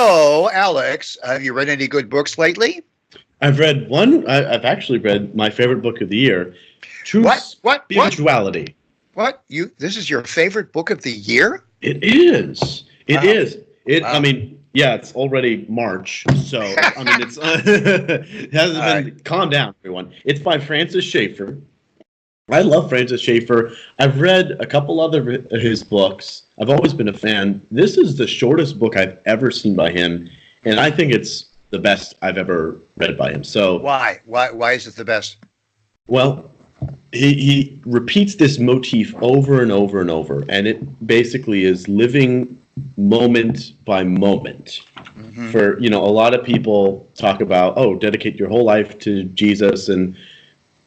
So, Alex, have you read any good books lately? I've read one. I've actually read my favorite book of the year, True What? Spirituality. What? This is your favorite book of the year? It is. It Wow. is. Wow. I mean, yeah, it's already March, so I mean, it's it hasn't All been. Calm down, everyone. It's by Francis Schaeffer. I love Francis Schaeffer. I've read a couple other of his books. I've always been a fan. This is the shortest book I've ever seen by him, and I think it's the best I've ever read by him. So Why? Why is it the best? well, he repeats this motif over and over and over, and it basically is living moment by moment. Mm-hmm. For, a lot of people talk about, dedicate your whole life to Jesus and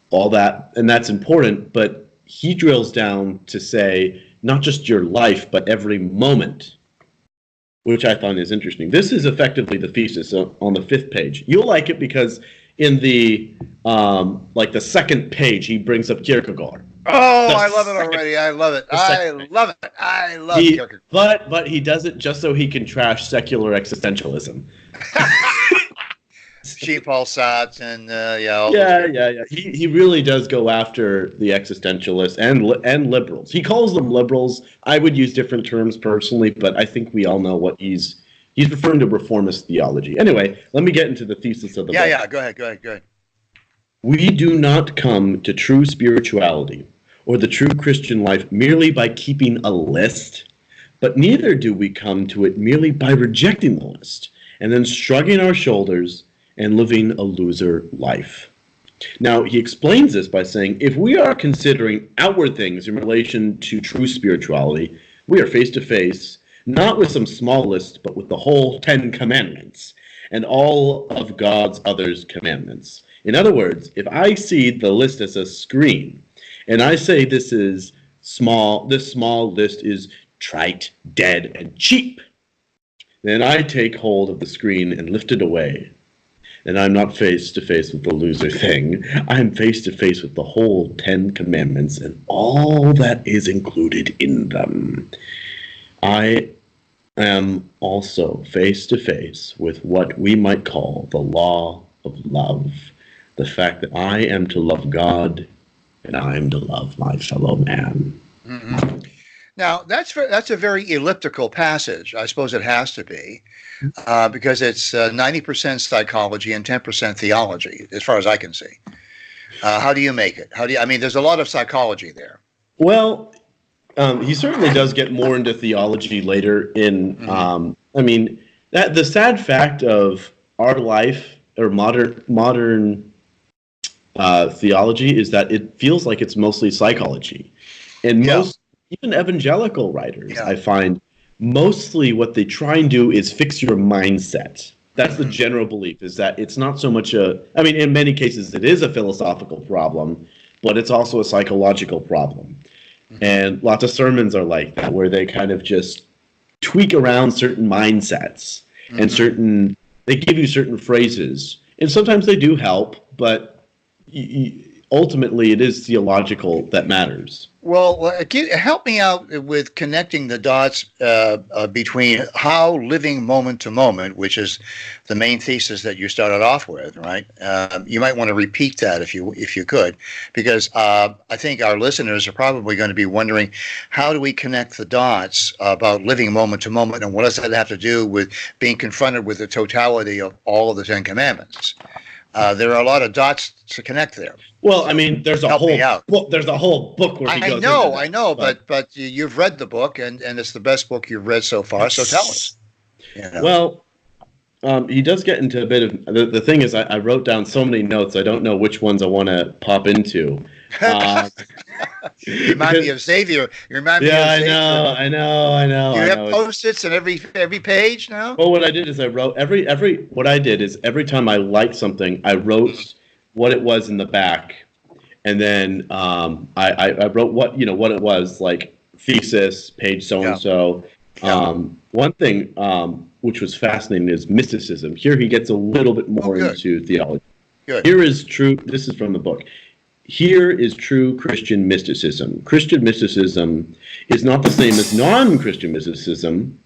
all that, and that's important, but he drills down to say not just your life, but every moment, which I find is interesting. This is effectively the thesis on the 5th page. You'll like it because in the the second page, he brings up Kierkegaard. Oh, I love it already. I love it. I love Kierkegaard. But he does it just so he can trash secular existentialism. Jean-Paul Sartre and Yeah. He really does go after the existentialists and liberals. He calls them liberals. I would use different terms personally, but I think we all know what he's referring to reformist theology. Anyway, let me get into the thesis of the book. Yeah. Go ahead. We do not come to true spirituality or the true Christian life merely by keeping a list, but neither do we come to it merely by rejecting the list and then shrugging our shoulders and living a loser life. Now, he explains this by saying, if we are considering outward things in relation to true spirituality, we are face to face, not with some small list, but with the whole 10 Commandments and all of God's other commandments. In other words, if I see the list as a screen, and I say this small list is trite, dead, and cheap, then I take hold of the screen and lift it away. And I'm not face to face with the loser thing. I'm face to face with the whole 10 Commandments and all that is included in them. I am also face to face with what we might call the law of love. The fact that I am to love God and I am to love my fellow man. Mm-hmm. Now, that's a very elliptical passage. I suppose it has to be, because it's 90% psychology and 10% theology, as far as I can see. How do you make it? There's a lot of psychology there. Well, he certainly does get more into theology later in, the sad fact of our life, or modern theology, is that it feels like it's mostly psychology. And even evangelical writers, I find, mostly what they try and do is fix your mindset. That's the general belief, is that it's not so much in many cases it is a philosophical problem, but it's also a psychological problem. And lots of sermons are like that, where they kind of just tweak around certain mindsets and they give you certain phrases. And sometimes they do help, but ultimately it is theological that matters. Well, help me out with connecting the dots between how living moment to moment, which is the main thesis that you started off with, right? You might want to repeat that if you could, because I think our listeners are probably going to be wondering, how do we connect the dots about living moment to moment, and what does that have to do with being confronted with the totality of all of the 10 Commandments? There are a lot of dots to connect there. Well, there's a whole book where he goes into that. I know, but you've read the book, and it's the best book you've read so far. So tell us. Well, he does get into a bit of the thing is I wrote down so many notes. I don't know which ones I want to pop into. You remind me of Xavier. I know. You have Post-its in every page now? Well, what I did is I wrote every time I liked something, I wrote what it was in the back, and then I wrote what it was, like thesis, page so and so. One thing which was fascinating is mysticism. Here he gets a little bit more into theology. Good. This is from the book. Here is true Christian mysticism. Christian mysticism is not the same as non-Christian mysticism,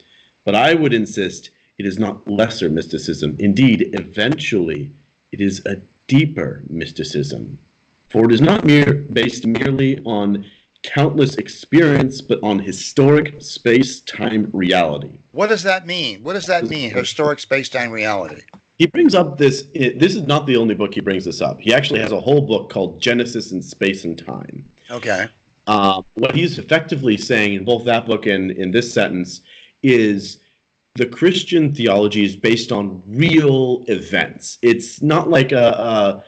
but I would insist it is not lesser mysticism. Indeed, eventually, it is a deeper mysticism. For it is not based merely on countless experience, but on historic space-time reality. What does that mean? What does that mean, historic space-time reality? He brings up this is not the only book he brings this up. He actually has a whole book called Genesis in Space and Time. Okay. What he's effectively saying in both that book and in this sentence is the Christian theology is based on real events. It's not like a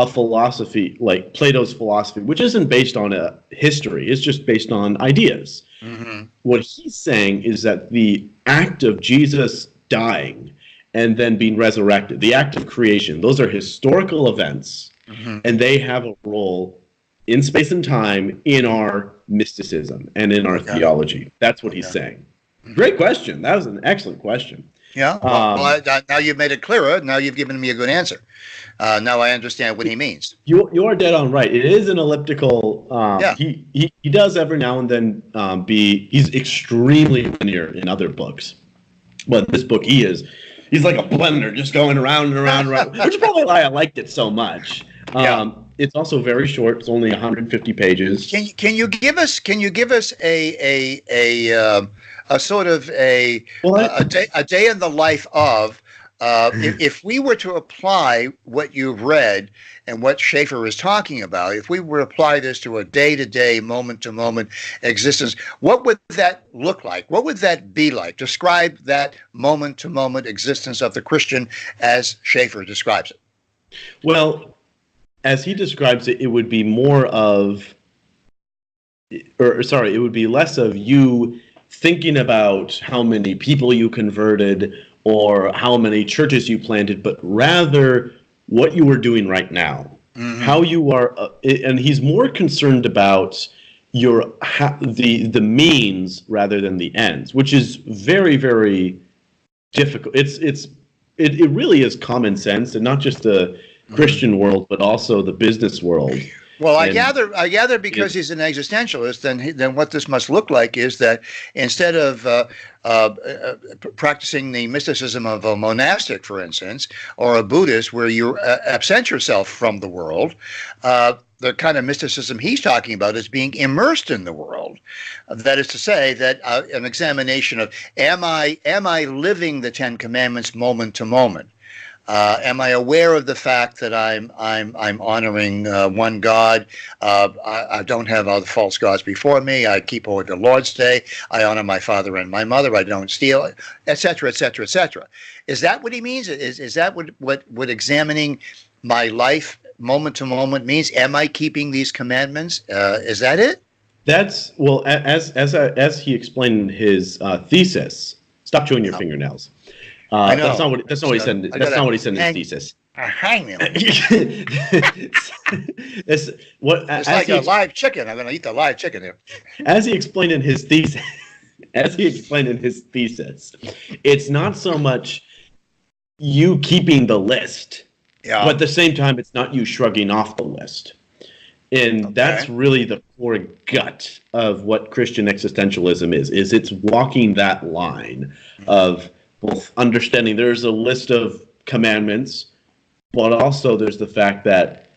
philosophy, like Plato's philosophy, which isn't based on a history. It's just based on ideas. Mm-hmm. What he's saying is that the act of Jesus dying and then being resurrected, the act of creation, those are historical events, mm-hmm. and they have a role in space and time in our mysticism and in our theology. That's what he's saying. Great question. That was an excellent question. Yeah. Well, now you've made it clearer. Now you've given me a good answer. Now I understand what he means. You are dead on right. It is an elliptical. He does every now and then he's extremely linear in other books, but this book he's like a blender, just going around and around and around, which is probably why I liked it so much. It's also very short. It's only 150 pages. Can you give us a sort of a day in the life of if we were to apply what you've read and what Schaeffer is talking about, if we were to apply this to a day-to-day, moment-to-moment existence, what would that look like? What would that be like? Describe that moment-to-moment existence of the Christian as Schaeffer describes it. Well, as he describes it, it would be it would be less of you thinking about how many people you converted or how many churches you planted, but rather what you were doing right now, how you are, and he's more concerned about the means rather than the ends, which is very, very difficult. It really is common sense, and not just the Christian world, but also the business world. Well, I gather because he's an existentialist, then what this must look like is that instead of practicing the mysticism of a monastic, for instance, or a Buddhist, where you absent yourself from the world, the kind of mysticism he's talking about is being immersed in the world. That is to say, that an examination of am I living the Ten Commandments moment to moment? Am I aware of the fact that I'm honoring one God? I don't have other false gods before me. I keep holy the Lord's Day. I honor my father and my mother. I don't steal, etc., etc., etc. Is that what he means? Is that what examining my life moment to moment means? Am I keeping these commandments? Is that it? That's as he explained in his thesis. Stop chewing your fingernails. I know. That's not what he said. That's not what he said in his thesis. Hang It's like a live chicken. I'm going to eat the live chicken here. As he explained in his thesis, it's not so much you keeping the list, but at the same time, it's not you shrugging off the list. And that's really the core gut of what Christian existentialism is it's walking that line of both understanding there's a list of commandments, but also there's the fact that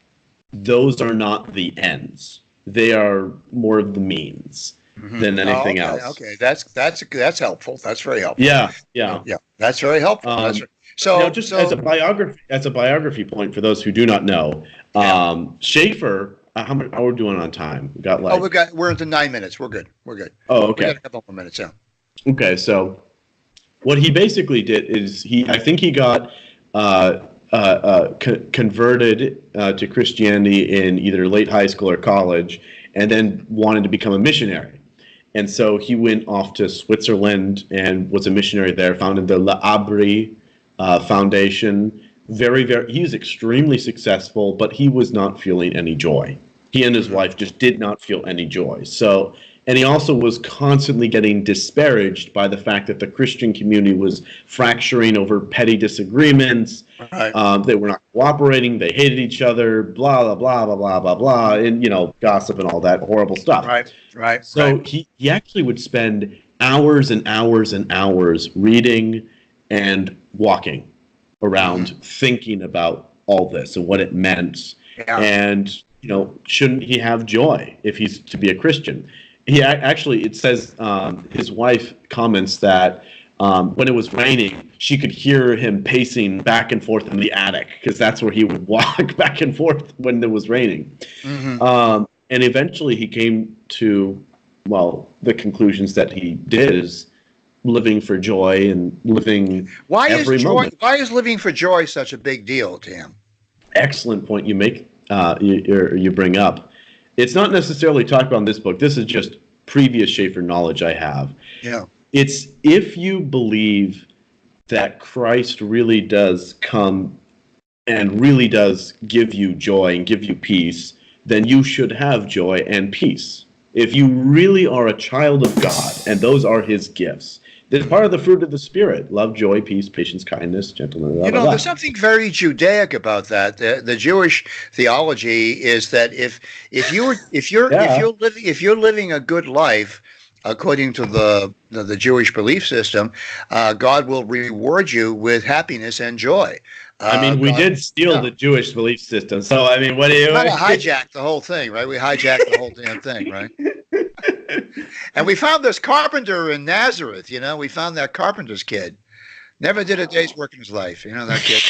those are not the ends. They are more of the means than anything else. Okay, that's helpful. That's very helpful. Yeah. That's very helpful. As a biography point for those who do not know, Schaeffer. How are we doing on time? We're into 9 minutes. We're good. Oh, okay. We got a couple more minutes. Yeah. Okay, so what he basically did is I think he got converted to Christianity in either late high school or college, and then wanted to become a missionary. And so he went off to Switzerland and was a missionary there, founded the L'Abri Foundation. He was extremely successful, but he was not feeling any joy. He and his wife just did not feel any joy. And he also was constantly getting disparaged by the fact that the Christian community was fracturing over petty disagreements. Right. They were not cooperating. They hated each other, blah, blah, blah, blah, blah, blah, blah, and, gossip and all that horrible stuff. Right. So he actually would spend hours and hours and hours reading and walking around thinking about all this and what it meant. Yeah. And, shouldn't he have joy if he's to be a Christian? Actually, it says his wife comments that when it was raining, she could hear him pacing back and forth in the attic because that's where he would walk back and forth when it was raining. And eventually he came to, the conclusions that he did is living for joy and living every moment. Why is living for joy such a big deal to him? Excellent point you make. You bring up. It's not necessarily talked about in this book. This is just previous Schaeffer knowledge I have. Yeah. It's if you believe that Christ really does come and really does give you joy and give you peace, then you should have joy and peace. If you really are a child of God, and those are his gifts, they're part of the fruit of the Spirit: love, joy, peace, patience, kindness, gentleness. There's something very Judaic about that. The Jewish theology is that if you're living a good life, according to the Jewish belief system, God will reward you with happiness and joy. We did steal the Jewish belief system. So, what do you... Kind of hijacked the whole thing, right? We hijacked the whole damn thing, right? And we found this carpenter in Nazareth, we found that carpenter's kid. Never did a day's work in his life, that kid.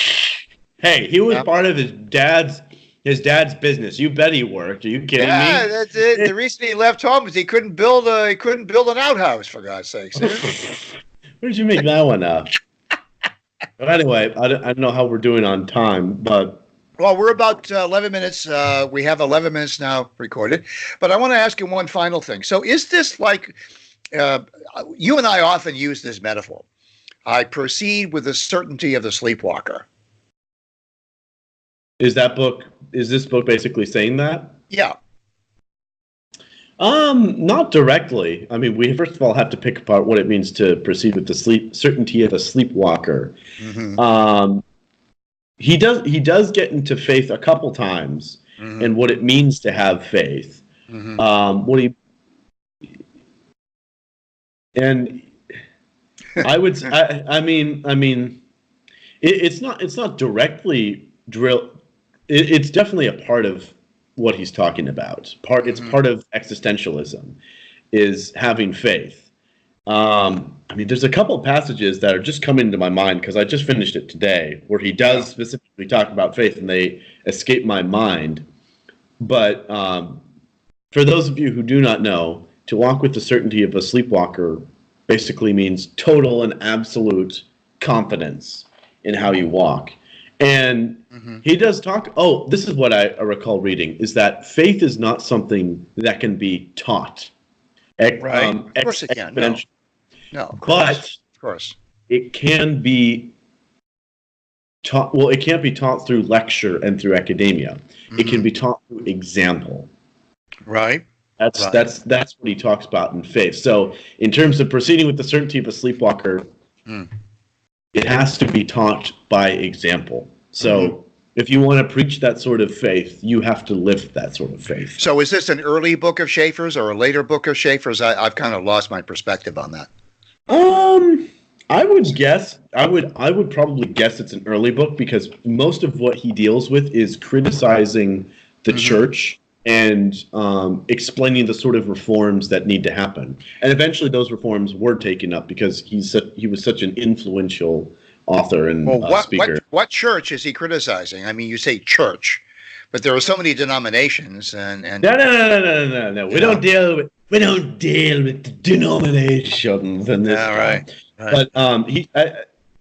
Hey, he was part of his dad's business. You bet he worked. Are you kidding me? Yeah, that's it. The reason he left home is he couldn't build an outhouse, for God's sakes. Where did you make that one up? But anyway, I don't know how we're doing on time, but... Well, we're about 11 minutes. We have 11 minutes now recorded. But I want to ask you one final thing. So is this like, you and I often use this metaphor. I proceed with the certainty of the sleepwalker. Is this book basically saying that? Yeah. Not directly. We first of all have to pick apart what it means to proceed with the certainty of a sleepwalker. Mm-hmm. He does get into faith a couple times, mm-hmm. and what it means to have faith. Mm-hmm. I would. It's not directly drill. It's definitely a part of what he's talking about. It's part of existentialism, is having faith. There's a couple of passages that are just coming to my mind because I just finished it today, where he does specifically talk about faith, and they escape my mind. But for those of you who do not know, to walk with the certainty of a sleepwalker basically means total and absolute confidence in how you walk. And he does talk, this is what I recall reading, is that faith is not something that can be taught. Right. Of course it can. No, of course. It can be taught. Well, it can't be taught through lecture and through academia. Mm-hmm. It can be taught through example. Right. That's what he talks about in faith. So, in terms of proceeding with the certainty of a sleepwalker, it has to be taught by example. So, if you want to preach that sort of faith, you have to live that sort of faith. So, is this an early book of Schaeffer's or a later book of Schaeffer's? I've kind of lost my perspective on that. I would probably guess it's an early book, because most of what he deals with is criticizing the church and explaining the sort of reforms that need to happen. And eventually those reforms were taken up because he was such an influential author and speaker. What church is he criticizing? You say church, but there are so many denominations and No. We don't deal with the denominations and this. Yeah, right. But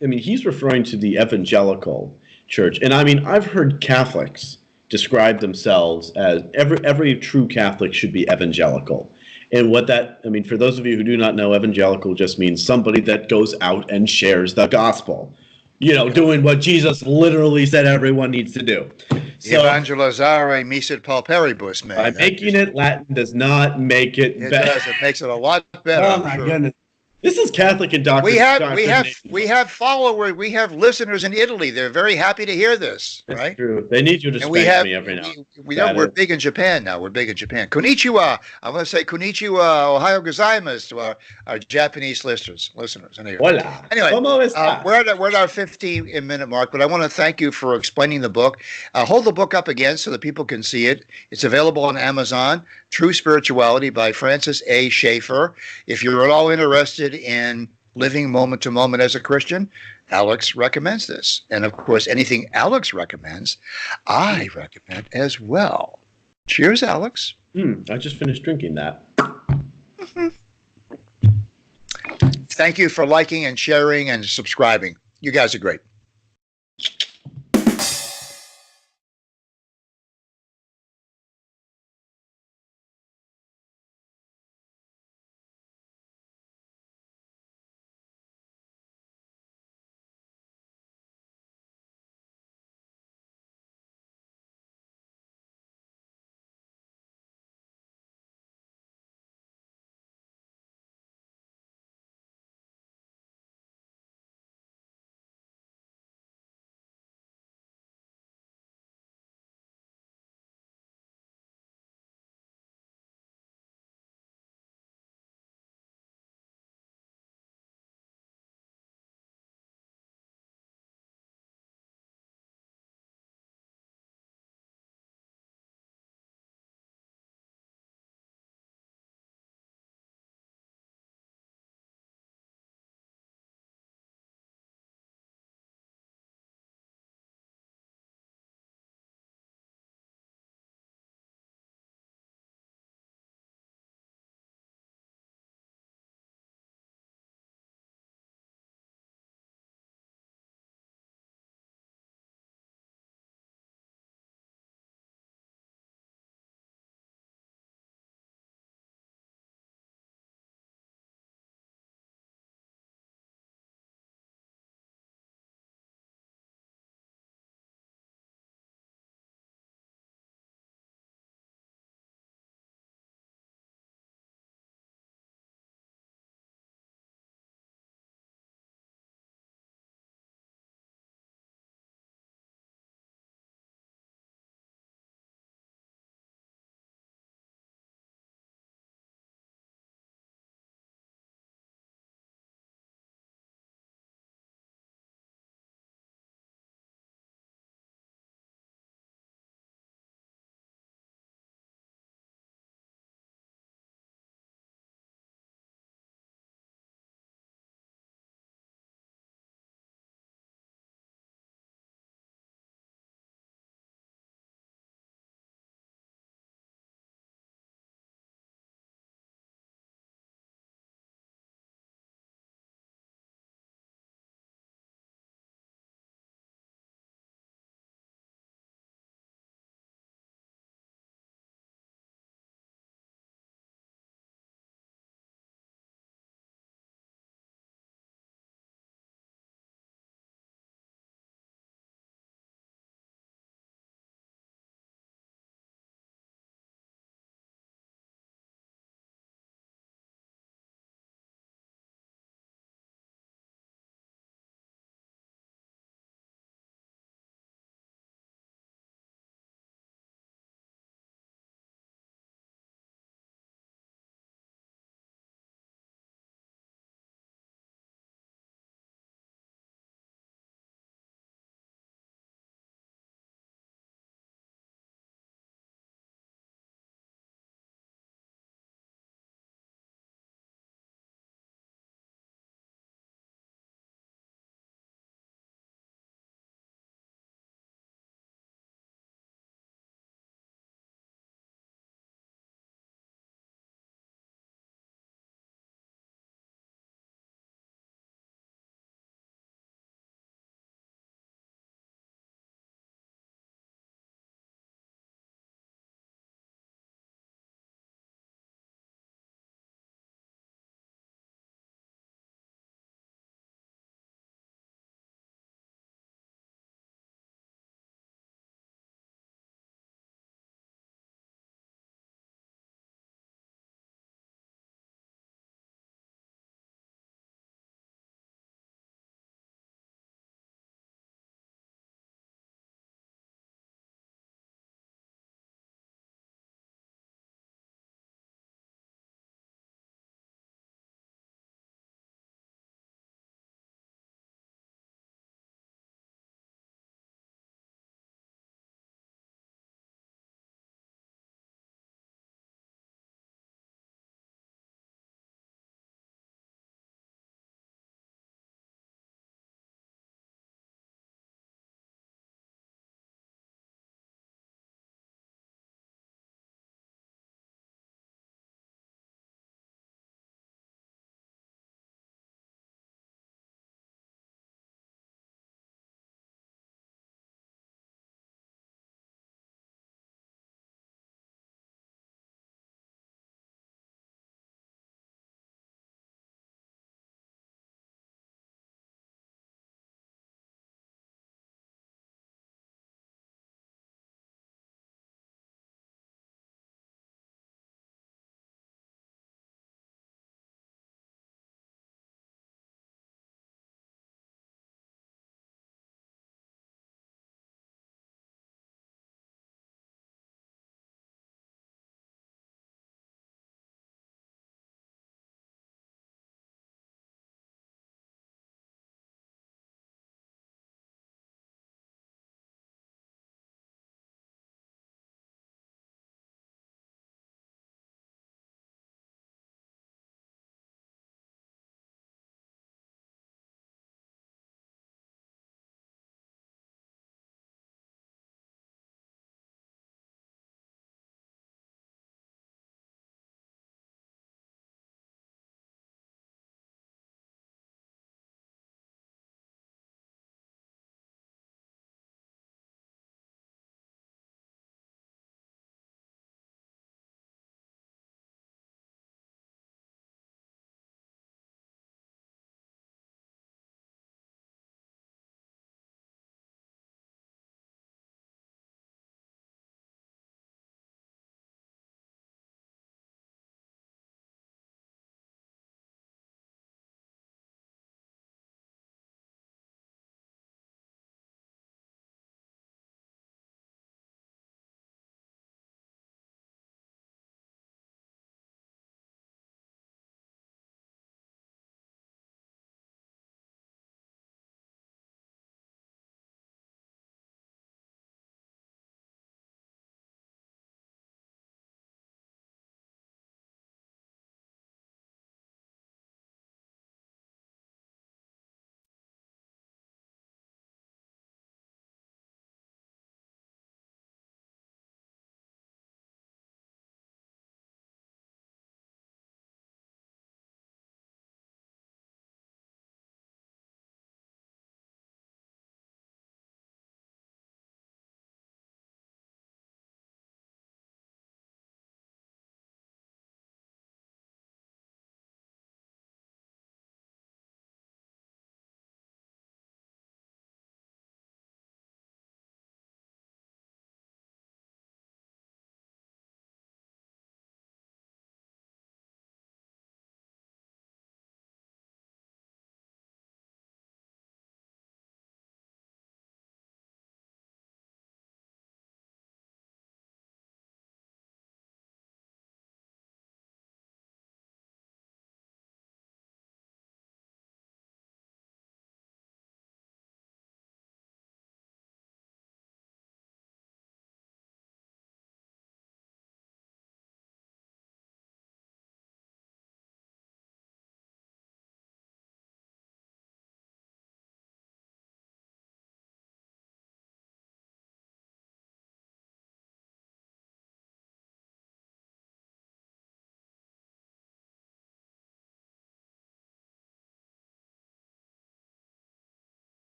he's referring to the evangelical church, and I've heard Catholics describe themselves as every true Catholic should be evangelical. And what that, for those of you who do not know, evangelical just means somebody that goes out and shares the gospel. Doing what Jesus literally said everyone needs to do. So, evangelizare misit pauperibus, man. Making it Latin does not make it better. It does. It makes it a lot better. Oh, my goodness. This is Catholic indoctrination. We have followers. We have listeners in Italy. They're very happy to hear this, That's right? true. They need you to And spank me every now. we're big in Japan now. We're big in Japan. Konnichiwa. I'm going to say konnichiwa, ohayou gozaimasu to our Japanese listeners. Anyway, Hola. We're at our 15-minute mark, but I want to thank you for explaining the book. Hold the book up again so that people can see it. It's available on Amazon. True Spirituality by Francis A. Schaeffer. If you're at all interested in living moment to moment as a Christian, Alex recommends this. And of course, anything Alex recommends, I recommend as well. Cheers, Alex. I just finished drinking that. Thank you for liking and sharing and subscribing. You guys are great.